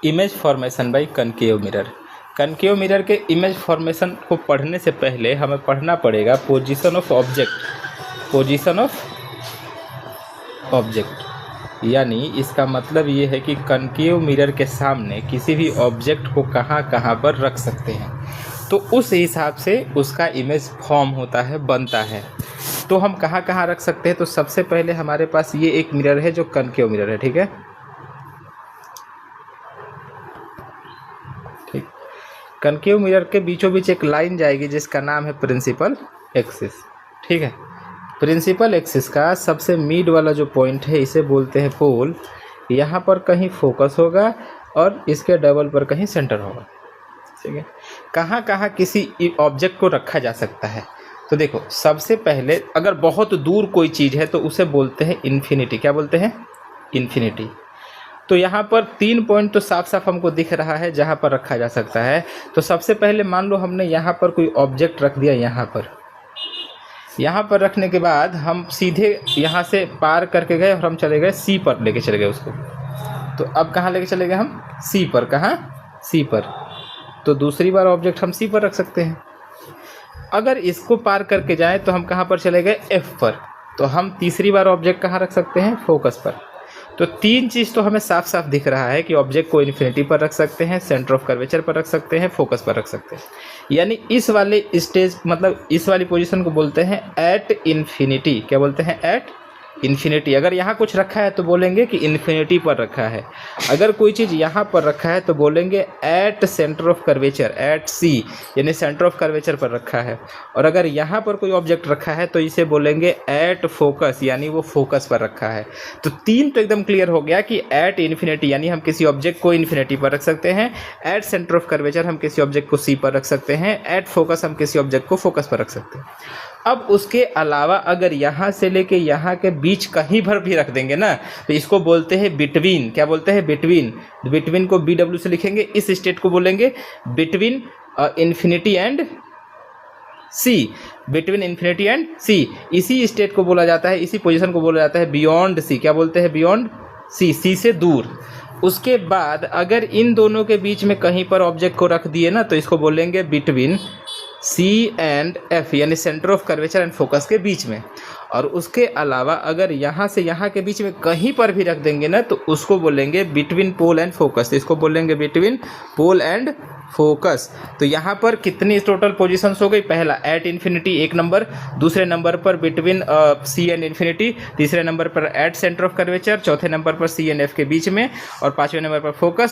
Image formation by concave mirror. Concave mirror के image formation को पढ़ने से पहले हमें पढ़ना पड़ेगा पोजीशन ऑफ ऑब्जेक्ट, यानी इसका मतलब ये है कि कनकेव मिरर के सामने किसी भी ऑब्जेक्ट को कहाँ कहाँ पर रख सकते हैं, तो उस हिसाब से उसका इमेज फॉर्म होता है, बनता है। तो हम कहाँ कहाँ रख सकते हैं, तो सबसे पहले हमारे पास ये एक मिरर है जो कनकेव मिरर है, ठीक है। ठीक, कनकेव मिरर के बीचों बीच एक लाइन जाएगी जिसका नाम है प्रिंसिपल एक्सिस, ठीक है। प्रिंसिपल एक्सिस का सबसे मिड वाला जो पॉइंट है इसे बोलते हैं पोल। यहाँ पर कहीं फोकस होगा और इसके डबल पर कहीं सेंटर होगा, ठीक है। कहाँ कहाँ किसी ऑब्जेक्ट को रखा जा सकता है, तो देखो सबसे पहले अगर बहुत दूर कोई चीज़ है तो उसे बोलते हैं इन्फिनिटी। क्या बोलते हैं? इन्फिनिटी। तो यहाँ पर 3 पॉइंट तो साफ साफ हमको दिख रहा है जहाँ पर रखा जा सकता है। तो सबसे पहले मान लो हमने यहाँ पर कोई ऑब्जेक्ट रख दिया, यहाँ पर रखने के बाद हम सीधे यहाँ से पार करके गए और हम चले गए सी पर, लेके चले गए उसको। तो अब कहाँ लेके चले गए हम? सी पर। कहाँ? सी पर। तो दूसरी बार ऑब्जेक्ट हम सी पर रख सकते हैं। अगर इसको पार करके जाएं तो हम कहाँ पर चले गए? एफ पर। तो हम तीसरी बार ऑब्जेक्ट कहाँ रख सकते हैं? फोकस पर। तो 3 चीज़ तो हमें साफ साफ दिख रहा है कि ऑब्जेक्ट को इन्फिनिटी पर रख सकते हैं, सेंटर ऑफ कर्वेचर पर रख सकते हैं, फोकस पर रख सकते हैं। यानी इस वाले स्टेज, मतलब इस वाली पोजीशन को बोलते हैं एट इन्फिनिटी। क्या बोलते हैं? At infinity. अगर यहाँ कुछ रखा है तो बोलेंगे कि इन्फिनिटी पर रखा है। अगर कोई चीज़ यहाँ पर रखा है तो बोलेंगे at centre of curvature, at C, यानी सेंटर ऑफ कर्वेचर पर रखा है। और अगर यहाँ पर कोई ऑब्जेक्ट रखा है तो इसे बोलेंगे एट फोकस, यानी वो फोकस पर रखा है। तो 3 तो एकदम क्लियर हो गया कि एट इन्फिनिटी यानी हम किसी ऑब्जेक्ट को इन्फिनिटी पर रख सकते हैं, एट सेंटर ऑफ कर्वेचर हम किसी ऑब्जेक्ट को सी पर रख सकते हैं, एट फोकस हम किसी ऑब्जेक्ट को फोकस पर रख सकते हैं। अब उसके अलावा अगर यहाँ से लेके यहाँ के बीच कहीं भर भी रख देंगे ना, तो इसको बोलते हैं बिटवीन। क्या बोलते हैं? बिटवीन। बिटवीन को BW से लिखेंगे, इस स्टेट को बोलेंगे between infinity and C. Between infinity and C, इसी स्टेट को बोला जाता है, इसी पोजीशन को बोला जाता है बियॉन्ड सी। क्या बोलते हैं? बियॉन्ड सी, सी से दूर। उसके बाद अगर इन दोनों के बीच में कहीं पर ऑब्जेक्ट को रख दिए ना, तो इसको बोलेंगे बिटवीन सी एंड एफ, यानी centre of curvature and focus के बीच में। और उसके अलावा अगर यहाँ से यहाँ के बीच में कहीं पर भी रख देंगे ना, तो उसको बोलेंगे बिटवीन पोल एंड फोकस। इसको बोलेंगे बिटवीन पोल एंड फोकस। तो यहाँ पर कितनी टोटल पोजीशंस हो गई? पहला एट इन्फिनिटी 1 नंबर, दूसरे नंबर पर बिटवीन सी एंड इन्फिनिटी, तीसरे नंबर पर एट सेंटर ऑफ कर्वेचर, चौथे नंबर पर सी एंड एफ के बीच में, और 5वें नंबर पर फोकस।